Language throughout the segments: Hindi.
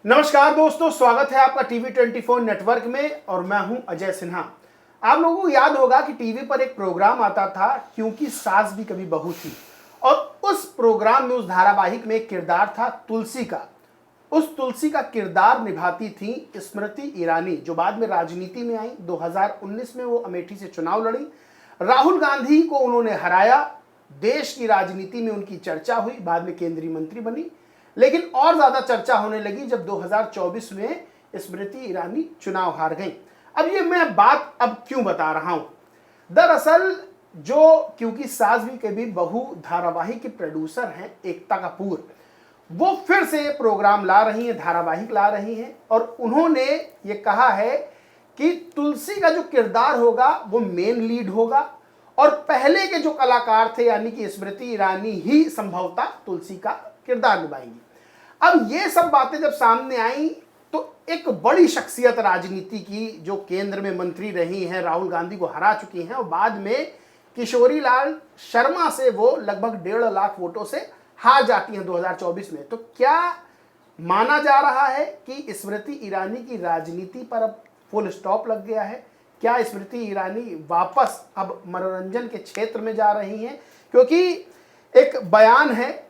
नमस्कार दोस्तों, स्वागत है आपका टीवी 24 नेटवर्क में और मैं हूं अजय सिन्हा। आप लोगों को याद होगा कि टीवी पर एक प्रोग्राम आता था क्योंकि सास भी कभी बहू थी और उस प्रोग्राम में, उस धारावाहिक में एक किरदार था तुलसी का। उस तुलसी का किरदार निभाती थी स्मृति ईरानी, जो बाद में राजनीति में आई। 2019 में वो अमेठी से चुनाव लड़ी, राहुल गांधी को उन्होंने हराया, देश की राजनीति में उनकी चर्चा हुई, बाद में केंद्रीय मंत्री बनी। लेकिन और ज्यादा चर्चा होने लगी जब 2024 में स्मृति ईरानी चुनाव हार गई। अब ये मैं बात क्यों बता रहा हूं? दरअसल क्योंकि सास भी कभी बहू धारावाहिक के प्रोड्यूसर हैं एकता कपूर, वो फिर से ये प्रोग्राम ला रही हैं, धारावाहिक ला रही हैं और उन्होंने ये कहा है कि तुलसी का जो किरदार होगा वो मेन लीड होगा और पहले के जो कलाकार थे यानी कि स्मृति ईरानी ही संभवतः तुलसी का किरदार निभाएंगी। अब ये सब बातें जब सामने आई तो एक बड़ी शख्सियत राजनीति की, जो केंद्र में मंत्री रही हैं, राहुल गांधी को हरा चुकी हैं और बाद में किशोरी लाल शर्मा से वो लगभग 1.5 लाख वोटों से हार जाती हैं 2024 में। तो क्या माना जा रहा है कि स्मृति ईरानी की राजनीति पर अब फुल स्टॉप लग गया है? क्या स्मृति ईरानी वापस अब मनोरंजन के क्षेत्र में जा रही हैं? क्योंकि एक बयान है,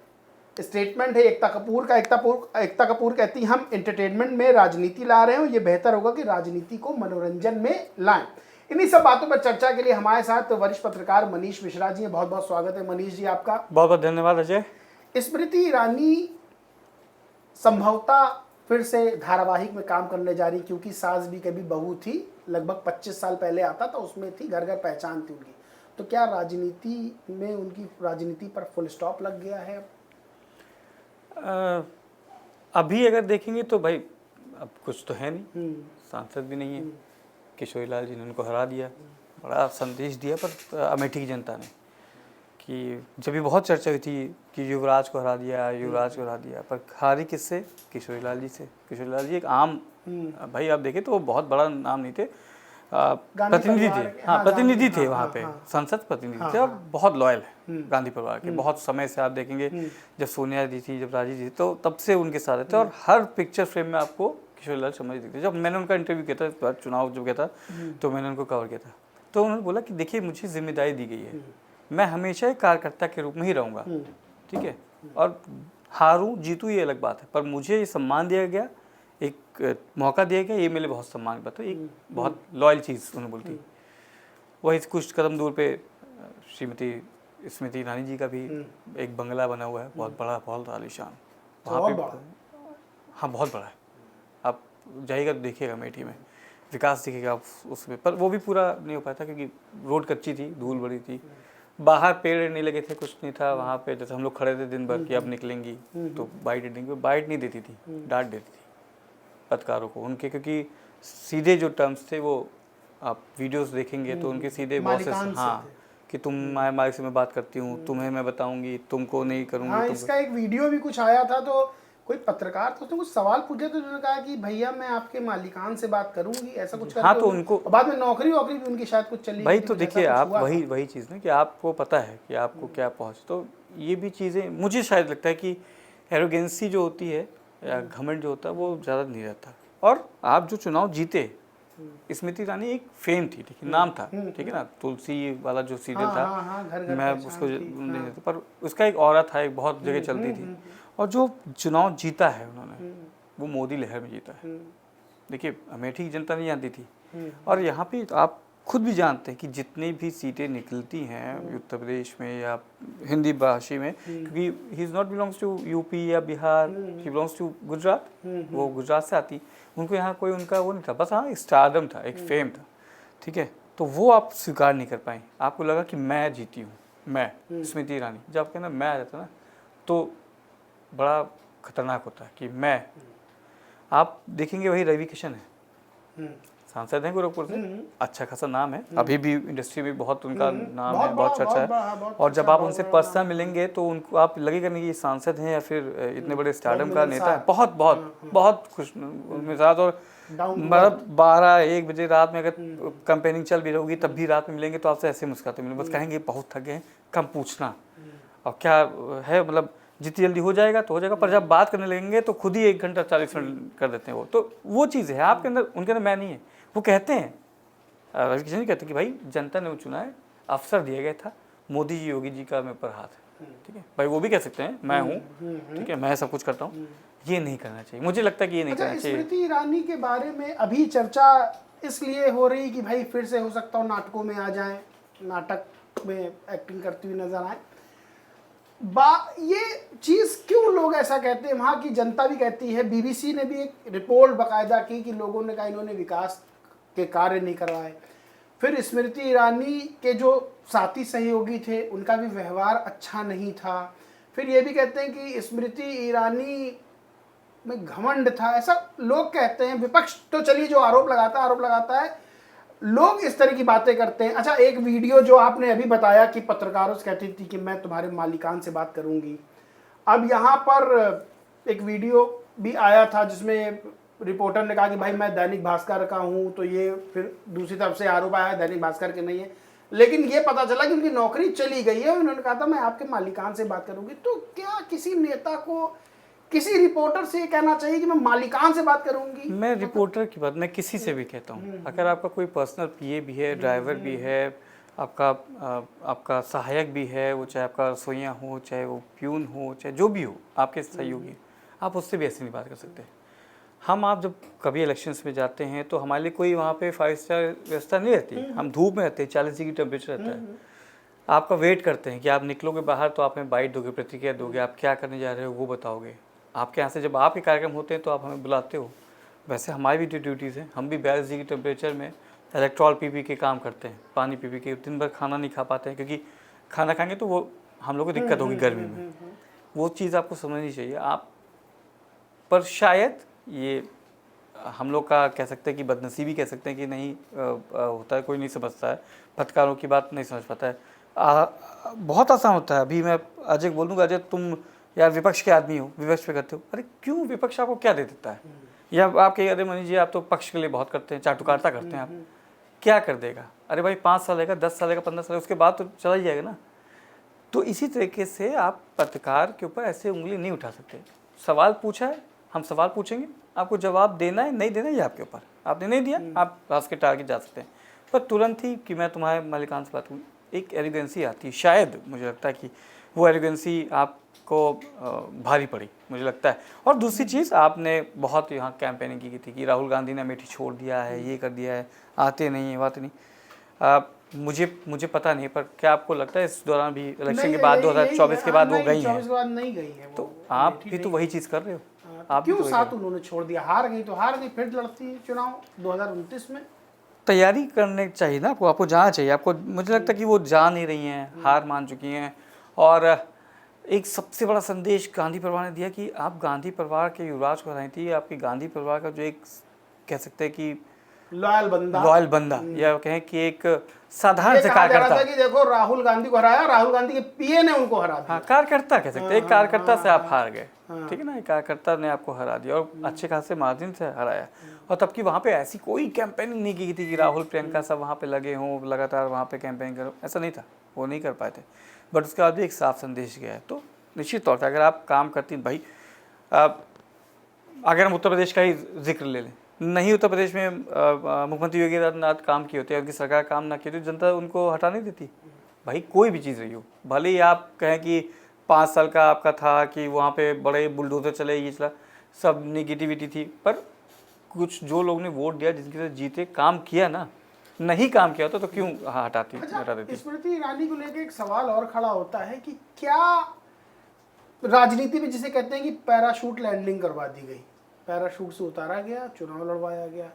स्टेटमेंट है एकता कपूर का। एकता कपूर कहती है, हम एंटरटेनमेंट में राजनीति ला रहे हैं, ये बेहतर होगा कि राजनीति को मनोरंजन में लाएं। इन्हीं सब बातों पर चर्चा के लिए हमारे साथ वरिष्ठ पत्रकार मनीष मिश्रा जी हैं। बहुत बहुत स्वागत है मनीष जी आपका। बहुत बहुत धन्यवाद अजय। स्मृति ईरानी संभवतः फिर से धारावाहिक में काम करने जा रही, क्योंकि सास भी कभी बहू थी, लगभग 25 साल पहले आता था, उसमें थी, घर घर पहचान थी उनकी। तो क्या राजनीति में उनकी राजनीति पर फुल स्टॉप लग गया है? अभी अगर देखेंगे तो भाई अब कुछ तो है नहीं, सांसद भी नहीं है। किशोरी लाल जी ने उनको हरा दिया, बड़ा संदेश दिया पर अमेठी की जनता ने, कि जब भी बहुत चर्चा हुई थी कि युवराज को हरा दिया, पर हारी किससे? किशोरी लाल जी से। किशोरी लाल जी एक आम भाई, आप देखें तो वो बहुत बड़ा नाम नहीं थे, प्रतिनिधि थे। हाँ, प्रतिनिधि थे वहाँ पे, संसद प्रतिनिधि थे और बहुत लॉयल है गांधी परिवार के। बहुत समय से आप देखेंगे, जब सोनिया जी थी, जब राजीव जी, तो तब से उनके साथ थे और हर पिक्चर फ्रेम में आपको किशोरी लाल शर्मा जी दिखते। जब मैंने उनका इंटरव्यू किया था, चुनाव जब किया था, तो मैंने उनको कवर किया था, तो उन्होंने बोला कि देखिए मुझे जिम्मेदारी दी गई है, मैं हमेशा एक कार्यकर्ता के रूप में ही रहूँगा, ठीक है, और हारूँ जीतूँ ये अलग बात है, पर मुझे ये सम्मान दिया गया, एक मौका दिया गया, ये मेरे बहुत सम्मान की बात है। एक बहुत लॉयल चीज़ उन्होंने बोलती। वही कुछ कदम दूर पे श्रीमती स्मृति ईरानी जी का भी एक बंगला बना हुआ है, बहुत बड़ा, बहुत आलीशान, वहाँ पे। हाँ, बहुत बड़ा है। आप जाइएगा तो देखिएगा, अमेठी में विकास दिखेगा आप उसमें, पर वो भी पूरा नहीं हो पाया था क्योंकि रोड कच्ची थी, धूल बड़ी थी, बाहर पेड़ नहीं लगे थे, कुछ नहीं था वहाँ पे। जैसे हम लोग खड़े थे दिन भर कि अब निकलेंगी, तो बाइट नहीं देती थी, डांट देती थी पत्रकारों को उनके, क्योंकि सीधे जो टर्म्स थे, वो आप वीडियोस देखेंगे तो उनके सीधे बॉसेस, हाँ, कि तुम मालिक से मैं बात करती हूँ, तुम्हें मैं बताऊंगी, तुमको नहीं करूँगी। हाँ, इसका एक वीडियो भी कुछ आया था, तो कोई पत्रकार था, उसने कुछ सवाल पूछे तो उन्होंने कहा कि भैया मैं आपके मालिकान से बात करूंगी, ऐसा कुछ। हाँ, तो उनको बाद में नौकरी भी उनकी शायद कुछ चली भाई। तो देखिए आप वही चीज़ ना कि आपको पता है कि आपको क्या पहुँच, तो ये भी चीज़ें मुझे शायद लगता है कि एरोगेंसी जो होती है या घमंड जो होता है वो ज़्यादा नहीं रहता। और आप जो चुनाव जीते, स्मृति ईरानी एक फेम थी, ठीक है, नाम था, ठीक है ना, तुलसी वाला जो सीरियल था, मैं उसको नहीं देता, पर उसका एक ऑरा था, एक बहुत जगह चलती थी। और जो चुनाव जीता है उन्होंने, वो मोदी लहर में जीता है। देखिए अमेठी की जनता नहीं जानती थी, और यहाँ पे आप खुद भी जानते हैं कि जितनी भी सीटें निकलती हैं उत्तर प्रदेश में या हिंदी भाषी में, क्योंकि he is not belongs to UP या Bihar, he belongs to Gujarat, वो गुजरात से आती, उनको यहाँ कोई उनका वो नहीं था, बस हाँ एक स्टारडम था, एक फेम था, ठीक है। तो वो आप स्वीकार नहीं कर पाए, आपको लगा कि मैं जीती हूँ, मैं स्मृति ईरानी। जब आपके ना मैं आ जाता ना, तो बड़ा खतरनाक होता है कि मैं। आप देखेंगे वही रवि किशन है, सांसद हैं गोरखपुर से, अच्छा खासा नाम है, अभी भी इंडस्ट्री में बहुत उनका नाम है, बहुत चर्चा है। और जब आप उनसे पर्सनल मिलेंगे तो उनको आप लगेगा नहीं कि सांसद हैं या फिर इतने बड़े स्टारडम का नेता है। बहुत बहुत बहुत खुश मिजाज, और मतलब 12-1 बजे रात में अगर कैंपेनिंग चल भी रहोगी तब भी रात में मिलेंगे तो आपसे ऐसे मुस्कुराते मिलेंगे, बस कहेंगे बहुत थक गए, कम पूछना, और क्या है, मतलब जितनी जल्दी हो जाएगा तो हो जाएगा, पर जब बात करने लगेंगे तो खुद ही 1 घंटा 40 मिनट कर देते हैं तो वो चीज़ है आपके अंदर, उनके अंदर मैं नहीं है। वो कहते हैं रवि किशन जी कहते हैं कि भाई जनता ने वो चुना है, अवसर दिया गया था, मोदी जी योगी जी का मेरे पर हाथ है, ठीक है भाई, वो भी कह सकते हैं मैं हूँ, ठीक है मैं सब कुछ करता हूँ, ये नहीं करना चाहिए, मुझे लगता है कि ये नहीं करना चाहिए। स्मृति ईरानी के बारे में अभी चर्चा इसलिए हो रही कि भाई फिर से हो सकता हो नाटकों में आ जाएं, नाटक में एक्टिंग करती हुई नजर आए। ये चीज़ क्यों लोग ऐसा कहते हैं, वहाँ की जनता भी कहती है, बीबीसी ने भी एक रिपोर्ट बाकायदा की कि लोगों ने कहा इन्होंने विकास के कार्य नहीं करवाए। फिर स्मृति ईरानी के जो साथी सहयोगी थे उनका भी व्यवहार अच्छा नहीं था। फिर ये भी कहते हैं कि स्मृति ईरानी में घमंड था, ऐसा लोग कहते हैं। विपक्ष तो चलिए जो आरोप लगाता है, लोग इस तरह की बातें करते हैं। अच्छा, एक वीडियो जो आपने अभी बताया कि पत्रकारों से कहती थी कि मैं तुम्हारे मालिकान से बात करूंगी, अब यहाँ पर एक वीडियो भी आया था जिसमें रिपोर्टर ने कहा कि भाई मैं दैनिक भास्कर का हूँ, तो ये फिर दूसरी तरफ से आरोप आया दैनिक भास्कर के नहीं है, लेकिन ये पता चला कि उनकी नौकरी चली गई है। उन्होंने कहा था मैं आपके मालिकान से बात करूंगी। तो क्या किसी नेता को किसी रिपोर्टर से ये कहना चाहिए कि मैं मालिकान से बात करूंगी? मैं रिपोर्टर की बात मैं किसी से भी कहता हूँ, अगर आपका कोई पर्सनल पीए भी है, ड्राइवर भी है, आपका सहायक भी है, वो चाहे आपका रसोइया हो, चाहे वो प्यून हो, चाहे जो भी हो आपके सहयोगी, आप उससे भी ऐसे नहीं बात कर सकते। आप जब कभी इलेक्शंस में जाते हैं तो हमारे लिए कोई वहाँ पे 5 स्टार व्यवस्था नहीं रहती, हम धूप में रहते हैं, 40 डिग्री टेम्परेचर रहता है, आपका वेट करते हैं कि आप निकलोगे बाहर तो आप हमें बाइट दोगे, प्रतिक्रिया दोगे, आप क्या करने जा रहे हो वो बताओगे। आपके यहाँ से जब आपके कार्यक्रम होते हैं तो आप हमें बुलाते हो। वैसे हमारी भी ड्यूटीज़ हैं, हम भी 42 डिग्री टेम्परेचर में इलेक्ट्रॉल पी के काम करते हैं, पानी पी के, दिन भर खाना नहीं खा पाते हैं, क्योंकि खाना खाएंगे तो वो हम लोग को दिक्कत होगी गर्मी में। वो चीज़ आपको समझनी चाहिए। आप पर शायद ये हम लोग का कह सकते हैं कि बदनसीबी कह सकते हैं कि नहीं होता है, कोई नहीं समझता है, पत्रकारों की बात नहीं समझ पाता है। बहुत आसान होता है। अभी मैं अजय बोलूँगा, अजय तुम यार विपक्ष के आदमी हो, विपक्ष पे करते हो, अरे क्यों विपक्ष आपको क्या दे देता है? या आप कहिए अरे मनीष जी आप तो पक्ष के लिए बहुत करते हैं, चाटुकारिता करते हैं, आप क्या कर देगा? अरे भाई 5 साल रहेगा, 10 साल रहेगा, 15 साल, उसके बाद तो चला ही जाएगा ना। तो इसी तरीके से आप पत्रकार के ऊपर ऐसे उंगली नहीं उठा सकते। सवाल पूछा है, हम सवाल पूछेंगे, आपको जवाब देना है नहीं देना है ये आपके ऊपर। आपने नहीं दिया, आप रास के टारगेट जा सकते हैं, पर तुरंत ही कि मैं तुम्हारे मालिकान से बात करूँ, एक एरोगेंसी आती है। शायद मुझे लगता है कि वो एरोगेंसी आपको भारी पड़ी, मुझे लगता है। और दूसरी चीज़, आपने बहुत यहाँ कैंपेनिंग की थी कि राहुल गांधी ने अमेठी छोड़ दिया है, ये कर दिया है, आते नहीं है, बात नहीं। मुझे पता नहीं, पर क्या आपको लगता है इस दौरान भी इलेक्शन के बाद 2024 के बाद वो गई हैं? नहीं गई है। तो आप भी तो वही चीज़ कर रहे हो। आप क्यों साथ उन्होंने छोड़ दिया? हार गई तो हार गई, फिर लड़ती है चुनाव 2029 में। तैयारी करने चाहिए ना आपको जाना चाहिए आपको। मुझे लगता है कि वो जा नहीं रही हैं, हार मान चुकी हैं। और एक सबसे बड़ा संदेश गांधी परिवार ने दिया कि आप गांधी परिवार के युवराज को हराई थी। आपकी गांधी परिवार का जो एक कह सकते हैं कि लॉयल बंदा या कहें कि एक साधारण से कार्यकर्ता कि देखो राहुल गांधी को हराया, राहुल गांधी के पीए ने उनको हरा दिया। हाँ, कार्यकर्ता कह सकते हैं, एक कार्यकर्ता से आप हार गए, ठीक है ना, एक कार्यकर्ता ने आपको हरा दिया और अच्छे खासे मार्जिन से हराया। और तब की वहाँ पे ऐसी कोई कैंपेनिंग नहीं की थी कि राहुल प्रियंका सब वहाँ पे लगे हों, लगातार वहाँ पे कैंपेनिंग करो, ऐसा नहीं था, वो नहीं कर पाए थे। बट उसके बाद भी एक साफ संदेश गया है। तो निश्चित तौर पर अगर आप काम करती भाई, अगर हम उत्तर प्रदेश का ही जिक्र ले लें, नहीं उत्तर प्रदेश में मुख्यमंत्री योगी आदित्यनाथ काम किए होते, उनकी सरकार काम ना की तो जनता उनको हटा नहीं देती। भाई कोई भी चीज़ रही हो, भले ही आप कहें कि 5 साल का आपका था कि वहाँ पे बड़े बुलडोजर चले, ये चला, सब निगेटिविटी थी, पर कुछ जो लोग ने वोट दिया, जिनके साथ जीते, काम किया ना, नहीं काम किया होता तो क्यों हटा देती? स्मृति ईरानी को लेकर एक सवाल और खड़ा होता है कि क्या राजनीति में जिसे कहते हैं कि पैराशूट लैंडिंग करवा दी गई, पैराशूट से उतारा गया, चुनाव लड़वाया गया।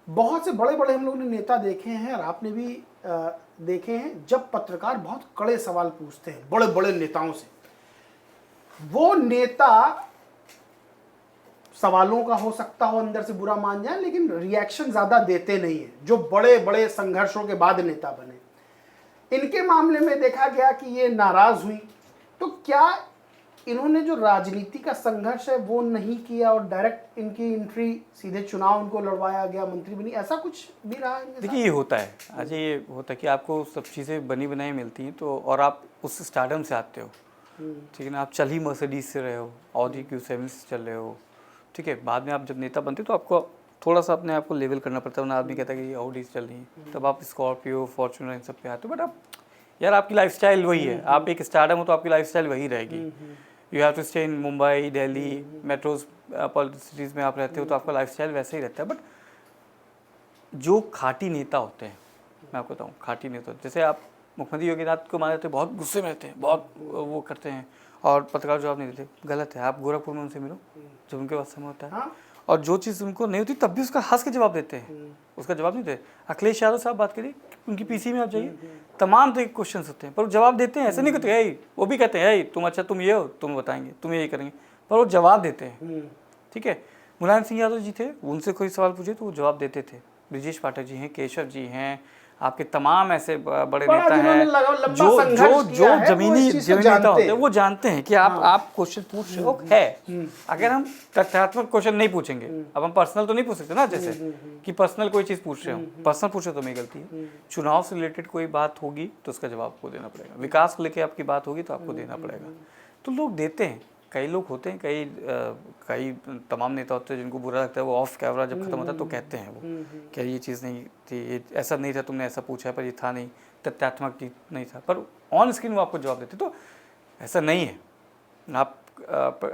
बहुत से बड़े बड़े हम लोगों ने नेता देखे हैं और आपने भी देखे हैं, जब पत्रकार बहुत कड़े सवाल पूछते हैं बड़े बड़े नेताओं से, वो नेता सवालों का हो सकता हो अंदर से बुरा मान जाए, लेकिन रिएक्शन ज्यादा देते नहीं है, जो बड़े बड़े संघर्षों के बाद नेता बने। इनके मामले में देखा गया कि ये नाराज हुई, तो क्या इन्होंने जो राजनीति का संघर्ष है वो नहीं किया और डायरेक्ट इनकी एंट्री सीधे चुनाव उनको लड़वाया गया, मंत्री बनी, ऐसा कुछ भी रहा है? देखिए ये होता है अजय, ये होता है कि आपको सब चीज़ें बनी बनाई मिलती हैं, तो और आप उस स्टारडम से आते हो, ठीक है ना, आप चल ही मर्सिडीज से रहे हो, ऑडी Q7 से चल रहे हो, ठीक है, बाद में आप जब नेता बनते हो तो आपको थोड़ा सा अपने आप को लेवल करना पड़ता है, ना आदमी कहता है कि ये ऑडी से चल रही है, तब आप स्कॉर्पियो, फॉर्च्यूनर इन सब पे आते हो, बट आप यार आपकी लाइफस्टाइल वही है, आप एक स्टार्टअप हो तो आपकी लाइफस्टाइल वही रहेगी। You have to stay in Mumbai, Delhi, metros, cities में आप रहते हो तो आपका लाइफस्टाइल वैसे ही रहता है। बट जो खाटी नेता होते हैं, मैं आपको बताऊँ, खाटी नेता जैसे आप मुख्यमंत्री योगी आदित्यनाथ को मान लेते हैं, बहुत गुस्से में रहते हैं, बहुत वो करते हैं और पत्रकार जवाब नहीं देते, गलत है। आप गोरखपुर में उनसे मिलो जब उनके पास समय होता है, हाँ? और जो चीज़ उनको नहीं होती तब भी उसका हंस के जवाब देते हैं, उसका जवाब नहीं देते। अखिलेश यादव साहब बात करिए, उनकी पीसी में आप जाइए, तमाम तरह के क्वेश्चन होते हैं पर वो जवाब देते हैं, ऐसे नहीं कहते यही, वो भी कहते हैं यही तुम अच्छा तुम ये हो, तुम बताएंगे, तुम यही करेंगे, पर वो जवाब देते हैं। ठीक है, मुलायम सिंह यादव जी थे, उनसे कोई सवाल पूछे तो वो जवाब देते थे। ब्रिजेश पाठक जी हैं, केशव जी हैं, आपके तमाम ऐसे बड़े नेता हैं जो जमीनी नेता होते हैं, वो जानते हैं कि आप क्वेश्चन पूछ रहे हो है। अगर हम तथ्यात्मक क्वेश्चन नहीं पूछेंगे, अब हम पर्सनल तो नहीं पूछ सकते ना, जैसे कि पर्सनल कोई चीज़ पूछ रहे हो, पर्सनल पूछो तो मेरी गलती है। चुनाव से रिलेटेड कोई बात होगी तो उसका जवाब आपको देना पड़ेगा, विकास को लेकर आपकी बात होगी तो आपको देना पड़ेगा। तो लोग देते हैं, कई लोग होते हैं, कई तमाम नेता होते हैं जिनको बुरा लगता है, वो ऑफ कैमरा जब खत्म होता है तो कहते हैं वो क्या ये चीज़ नहीं थी, ये ऐसा नहीं था, तुमने ऐसा पूछा है पर ये था नहीं, तथ्यात्मक नहीं था, पर ऑन स्क्रीन वो आपको जवाब देते। तो ऐसा नहीं है। आप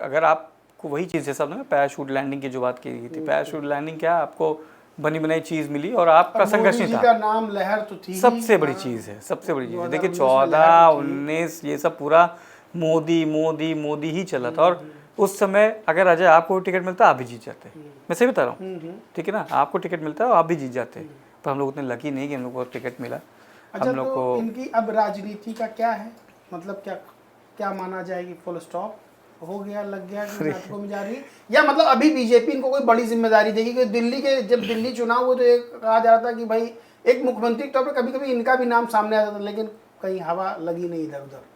अगर आपको वही चीज़ जैसा आपने पैराशूट लैंडिंग की जो बात की थी, पैराशूट लैंडिंग क्या, आपको बनी बनाई चीज़ मिली और आपका संघर्ष नहीं था। नाम लहर तो थी, सबसे बड़ी चीज़ है, सबसे बड़ी चीज़ है। देखिए 14, 19 ये सब पूरा मोदी मोदी मोदी ही चला था, और उस समय अगर अजय आपको टिकट मिलता आप भी जीत जाते। मैं सही बता रहा हूँ, ठीक है ना, आपको टिकट मिलता है आप भी जीत जाते, पर हम लोग उतने लकी नहीं कि हम लोग को टिकट मिला। अच्छा, हम लोग तो को इनकी अब राजनीति का क्या है, मतलब क्या माना जाएगी, फुल स्टॉप हो गया, लग गया कि नाटकों में जा रही है, या मतलब अभी बीजेपी इनको कोई बड़ी जिम्मेदारी देगी? कि दिल्ली के जब दिल्ली चुनाव हुए तो एक कहा जा रहा था कि भाई एक मुख्यमंत्री के तौर पर कभी कभी इनका भी नाम सामने आता था, लेकिन कहीं हवा लगी नहीं इधर उधर।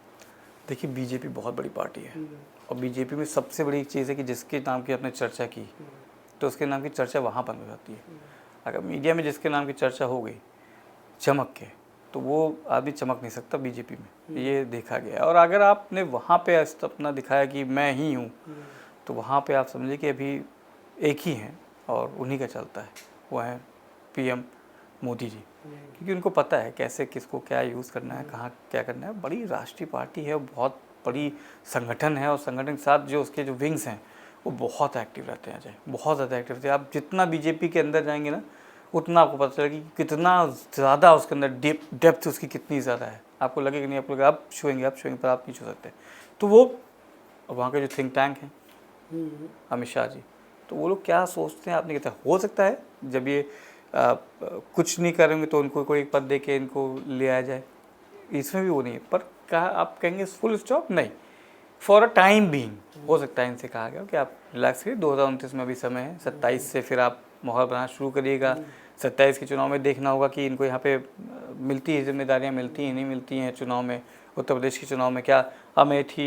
देखिए बीजेपी बहुत बड़ी पार्टी है, और बीजेपी में सबसे बड़ी चीज़ है कि जिसके नाम की आपने चर्चा की तो उसके नाम की चर्चा वहाँ बंद हो जाती है। अगर मीडिया में जिसके नाम की चर्चा हो गई चमक के, तो वो आदमी चमक नहीं सकता बीजेपी में, ये देखा गया। और अगर आपने वहाँ पे अपना दिखाया कि मैं ही हूँ, तो वहाँ पे आप समझिए कि अभी एक ही हैं और उन्हीं का चलता है, वो है PM मोदी जी, क्योंकि उनको पता है कैसे किसको क्या यूज़ करना है, कहाँ क्या करना है। बड़ी राष्ट्रीय पार्टी है, बहुत बड़ी संगठन है, और संगठन के साथ जो उसके जो विंग्स हैं वो बहुत एक्टिव रहते हैं अजय, बहुत ज़्यादा एक्टिव रहते हैं। आप जितना बीजेपी के अंदर जाएंगे ना, उतना आपको पता चलेगा कि कितना ज़्यादा उसके अंदर डेप्थ उसकी कितनी ज़्यादा है। आपको लगेगा नहीं, आप लोग आप छुएंगे पर आप नहीं छू सकते। तो वो वहाँ के जो थिंक टैंक हैं अमित शाह जी, तो वो लोग क्या सोचते हैं आप नहीं कहते। हो सकता है जब ये कुछ नहीं करेंगे तो उनको कोई पद दे के इनको ले आया जाए, इसमें भी वो नहीं है। पर कहा आप कहेंगे फुल स्टॉप नहीं, फॉर अ टाइम बीइंग हो सकता है इनसे कहा गया कि आप रिलैक्स करिए, 2029 में अभी समय है, 27 से फिर आप माहौल बनाना शुरू करिएगा। 27 के चुनाव में देखना होगा कि इनको यहाँ पे मिलती है जिम्मेदारियाँ, मिलती हैं नहीं मिलती हैं चुनाव में। उत्तर प्रदेश के चुनाव में क्या अमेठी,